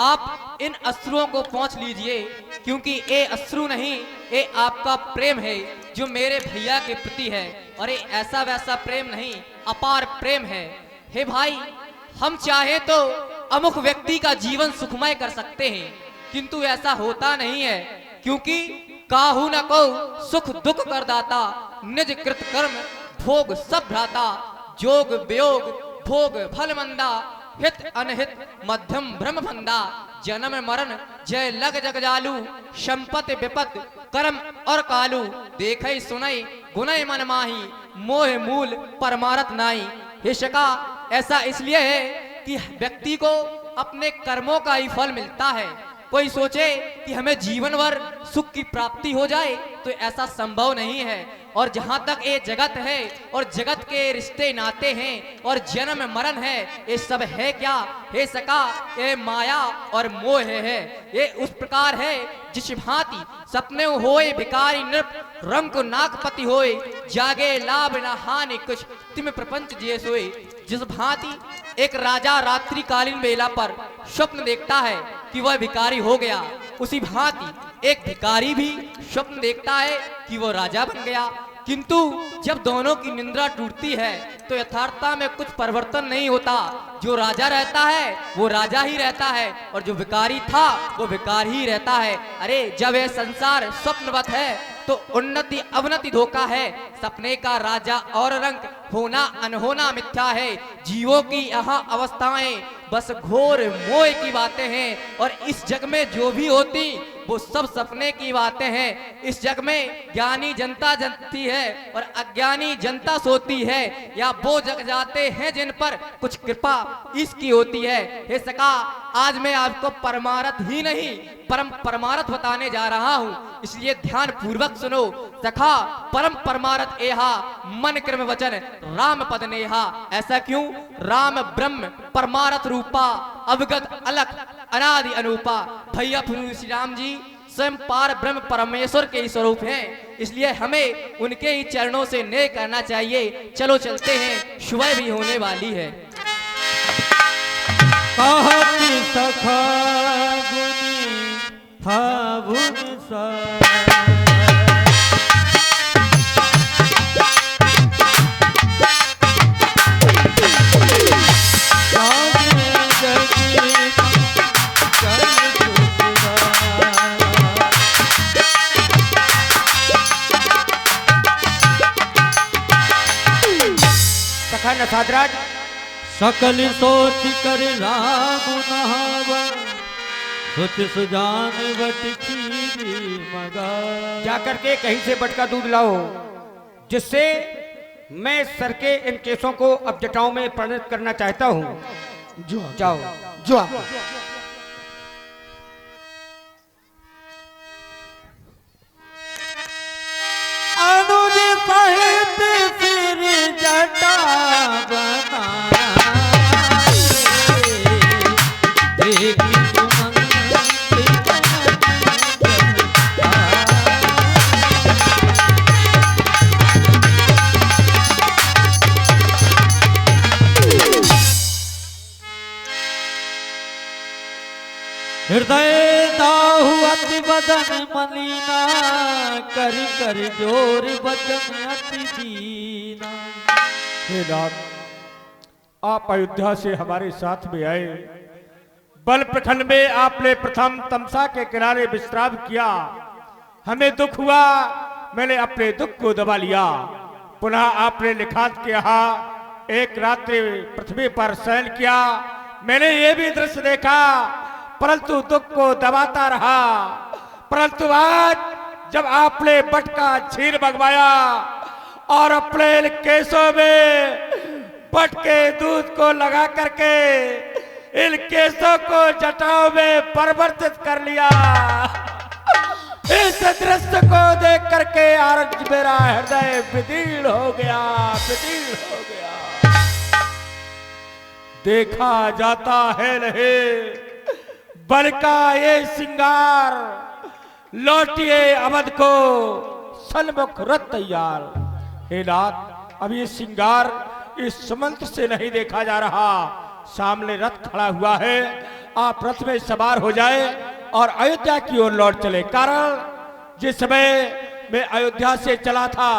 आप इन अश्रुओं को पोंछ लीजिए, क्योंकि ये अश्रु नहीं, ये आपका प्रेम है जो मेरे भैया के प्रति है। और ये ऐसा वैसा प्रेम नहीं, अपार प्रेम है। हे भाई, हम चाहे तो अमुक व्यक्ति का जीवन सुखमय कर सकते हैं, किंतु ऐसा होता नहीं है, क्योंकि काहू न को सुख दुख कर दाता, निज कृत कर्म भोग सब भ्राता, जोग वियोग भोग फल मंदा, हित अनहित मध्यम भ्रम फंदा, जन्म मरण जय लग जग जालू, संपत्ति विपत कर्म और कालू, देखई सुनई गुनई मन माही, मोह मूल परमारथ नाई। हे शका, ऐसा इसलिए है कि व्यक्ति को अपने कर्मों का ही फल मिलता है। कोई सोचे कि हमें जीवन भर सुख की प्राप्ति हो जाए तो ऐसा संभव नहीं है। और जहां तक ये जगत है और जगत के रिश्ते नाते हैं और जन्म मरण है, ये सब है क्या? हे सका, ये माया और मोह है। ये उस प्रकार है जिस भांति सपने होए भिकारी नृप, रंग को नागपति होए, जागे लाभ न हानि कुछ, तिम प्रपंच जिए सोए। जिस भांति एक राजा रात्रिकालीन बेला पर स्वप्न देखता है कि वह भिकारी हो गया, उसी भांति एक भिकारी भी स्वप्न देखता है कि वो राजा बन गया। किंतु जब दोनों की निंद्रा टूटती है तो यथार्थता में कुछ परिवर्तन नहीं होता। जो राजा रहता है वो राजा ही रहता है, और जो भिकारी था वो भिकारी ही रहता है। अरे, जब यह संसार स्वप्नवत है तो उन्नति अवनति धोखा है। सपने का राजा और रंग, होना अनहोना मिथ्या है। जीवों की यहाँ अवस्थाएं बस घोर मोह की बातें हैं, और इस जग में जो भी होती वो सब सपने की बातें हैं। इस जग में ज्ञानी जनता जगती है और अज्ञानी जनता सोती है, या वो जग जाते हैं जिन पर कुछ कृपा इसकी होती है। हे सका, आज मैं आपको परमार्थ ही नहीं परम परमार्थ बताने जा रहा हूँ, इसलिए ध्यान पूर्वक सुनो। सखा, परम परमार्थ एहा, मन क्रम वचन राम पद नेहा। ऐसा क्यों? राम ब्रह्म परमार्थ रूपा, अवगत अलख अनादि अनूपा। भैया श्री राम जी स्वयं पार ब्रह्म परमेश्वर के ही स्वरूप हैं, इसलिए हमें उनके ही चरणों से नेह करना चाहिए। चलो चलते हैं, सुबह भी होने वाली है। कहती सखा गुनी फागुन सा, सादराज सकल सोच कर राम नहावा, सोच सुजान बटकी मगा। जाकर के कहीं से बटका दूध लाओ, जिससे मैं सर के इन केसों को अब जटाओं में परिणत करना चाहता हूँ। जाओ जो अनुज सहित सिर जटा बना, हृदय दाहु अति बदन मलिना, कर कर जोर बचन अति दीना। हे नाथ, आप अयोध्या से हमारे साथ में आए। बल प्रखंड में आपने प्रथम तमसा के किनारे विश्राम किया। हमें दुख हुआ, मैंने अपने दुख को दबा लिया। पुनः आपने निखात के यहाँ एक रात्रि पृथ्वी पर शयन किया। मैंने ये भी दृश्य देखा, परंतु दुख को दबाता रहा। परंतु आज जब आपने बटका छीर मंगवाया और अपने केसों में बट के दूध को लगा करके इन केसों को जटाओं में परिवर्तित कर लिया, इस दृश्य को देख करके आज मेरा हृदय विदीर्ण हो गया, विदीर्ण हो गया। देखा जाता है नहीं बल का ये सिंगार, लौटिए अवध को सन्मुख रथ तैयार। हे नाथ, अब ये सिंगार इस सुमंत से नहीं देखा जा रहा। सामने रथ खड़ा हुआ है, आप रथ में सवार हो जाए और अयोध्या की ओर लौट चले। कारण जिस समय मैं अयोध्या से चला था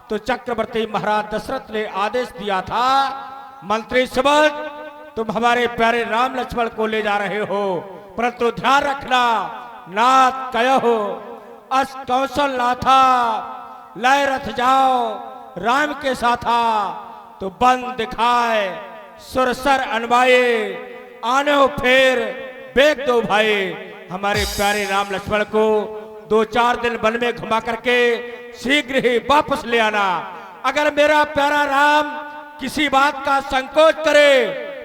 तो चक्रवर्ती महाराज दशरथ ने आदेश दिया था, मंत्री समझ तुम हमारे प्यारे राम लक्ष्मण को ले जा रहे हो, परंतु ध्यान रखना नाथ कहो अस कौशल नाथा लय रथ जाओ राम के साथा, तो बन दिखाए सुरसर अनवाए आने फेर बेग दो भाई। हमारे प्यारे राम लक्ष्मण को 2-4 दिन वन में घुमा करके शीघ्र ही वापस ले आना। अगर मेरा प्यारा राम किसी बात का संकोच करे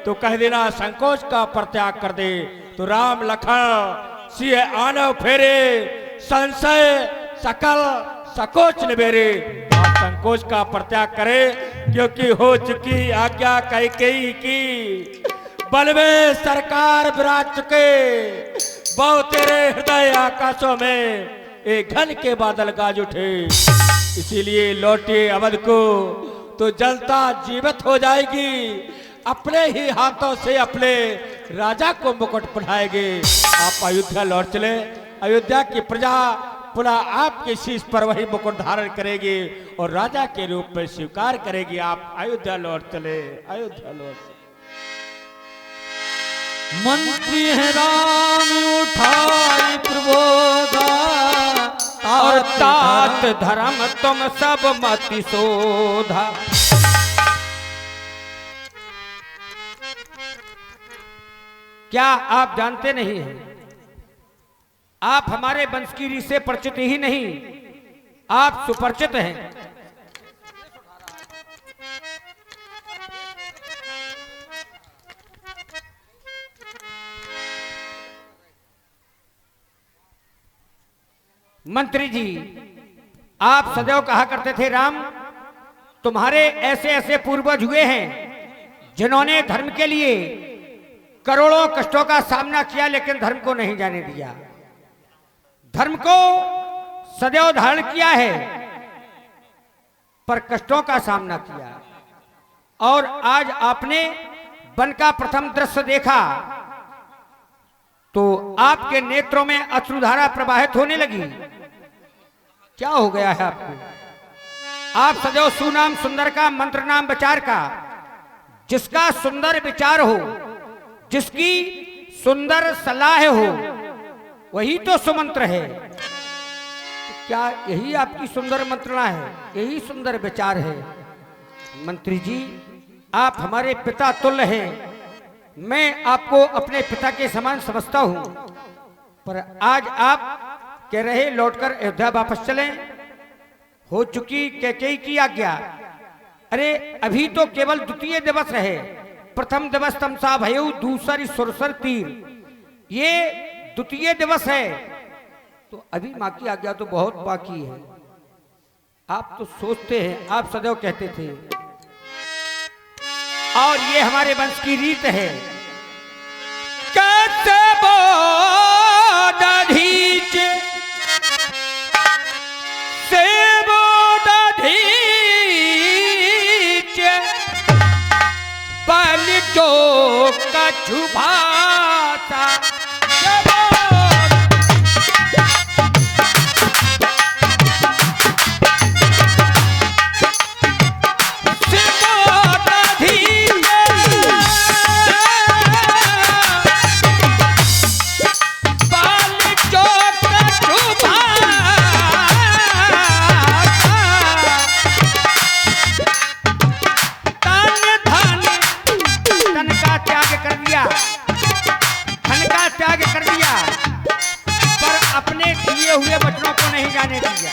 तो कह देना संकोच का परित्याग कर दे। तो राम लखन सिंह आनव फेरे संशय सकल सकोच निबेरे, आप संकोच का परित्याग करे क्योंकि हो चुकी आज्ञा कैकेयी की, बल में सरकार विराज चुके, बहु तेरे हृदय आकाशों में एक घन के बादल गाज उठे। इसीलिए लौटे अवध को तो जलता जीवित हो जाएगी, अपने ही हाथों से अपने राजा को मुकुट पहनाएंगे। आप अयोध्या लौट चले, अयोध्या की प्रजा पुनः आपके शीश पर वही मुकुट धारण करेगी और राजा के रूप में स्वीकार करेगी। आप अयोध्या लौट चले, अयोध्या लौट चले। मंत्री है राम उठाई प्रबोधा, और तात धर्म तुम सब मति शोधा। क्या आप जानते नहीं हैं, आप हमारे वंश की रीत से परिचित ही नहीं, आप सुपरिचित हैं। मंत्री जी, आप सदैव कहा करते थे राम तुम्हारे ऐसे ऐसे पूर्वज हुए हैं जिन्होंने धर्म के लिए करोड़ों कष्टों का सामना किया लेकिन धर्म को नहीं जाने दिया, धर्म को सदैव धारण किया है पर कष्टों का सामना किया। और आज आपने वन का प्रथम दृश्य देखा तो आपके नेत्रों में अश्रुधारा प्रवाहित होने लगी। क्या हो गया है आपको? आप सदैव सुनाम सुंदर का मंत्र नाम विचार का, जिसका सुंदर विचार हो, जिसकी सुंदर सलाह हो, वही तो सुमंत्र है। तो क्या यही आपकी सुंदर मंत्रणा है, यही सुंदर विचार है? मंत्री जी, आप हमारे पिता तुल्य हैं, मैं आपको अपने पिता के समान समझता हूं, पर आज आप कह रहे लौटकर अयोध्या वापस चलें, हो चुकी कैकेयी की आज्ञा। अरे अभी तो केवल द्वितीय दिवस है, प्रथम दिवस तमसा भयऊ, दूसरी सुरसर तीर, ये द्वितीय दिवस है, तो अभी मां की आज्ञा तो बहुत बाकी है। आप तो सोचते हैं, आप सदैव कहते थे, और ये हमारे वंश की रीत है, कैसे बोधीच से बोधीच बल जो कछु भाषा। हुए बचनों को नहीं जाने दिया।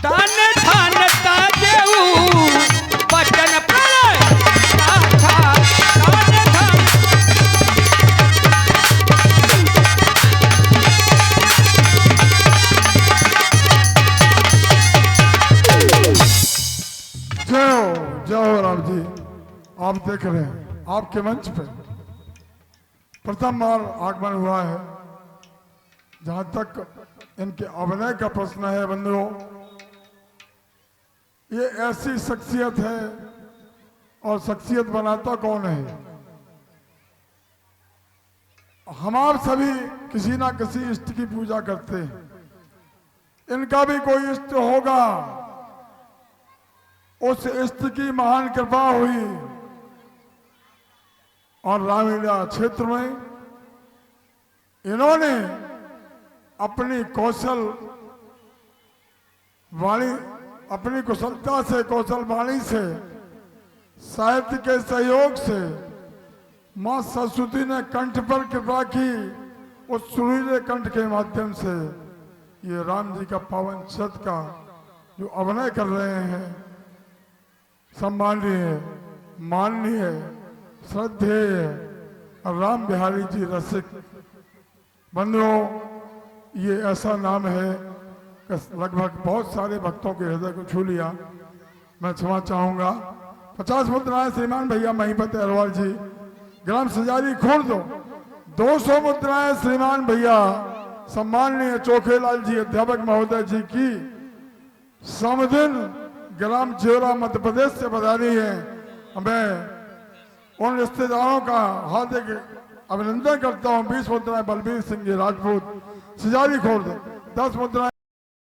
धन धन ताजेऊ बचन प्रलय था, धन धन। जय हो राम जी। आप देख रहे हैं आपके मंच पे प्रथम बार आगमन हुआ है। जहां तक इनके अभिनय का प्रश्न है बंधुओं, ये ऐसी शख्सियत है, और शख्सियत बनाता कौन है? हम आप सभी किसी ना किसी इष्ट की पूजा करते हैं, इनका भी कोई इष्ट होगा, उस इष्ट की महान कृपा हुई और रामलीला क्षेत्र में इन्होंने अपनी कौशल वाणी, अपनी कुशलता से, कौशल वाणी से, साहित्य के सहयोग से मां सरस्वती ने कंठ पर कृपा की। उस सुरीले कंठ के माध्यम से ये राम जी का पावन शत का जो अभिनय कर रहे हैं, सम्माननीय, माननीय, श्रद्धेय राम बिहारी जी रसिक बंधुओं, ये ऐसा नाम है कि लगभग बहुत सारे भक्तों के हृदय को छू लिया। मैं क्षमा चाहूंगा। 50 मुद्राएं श्रीमान भैया महिपत अहरवाल जी, ग्राम सजारी खुर्द। 200 मुद्राएं श्रीमान भैया सम्माननीय चोखेलाल जी अध्यापक महोदय जी की समदिन ग्राम जेवरा मध्य प्रदेश से बधाई है। मैं उन रिश्तेदारों का हार्दिक अभिनंदन करता हूं। 20 मुद्राएं बलबीर सिंह जी राजपूत सजारी खुर्द, 10 मुद्राएं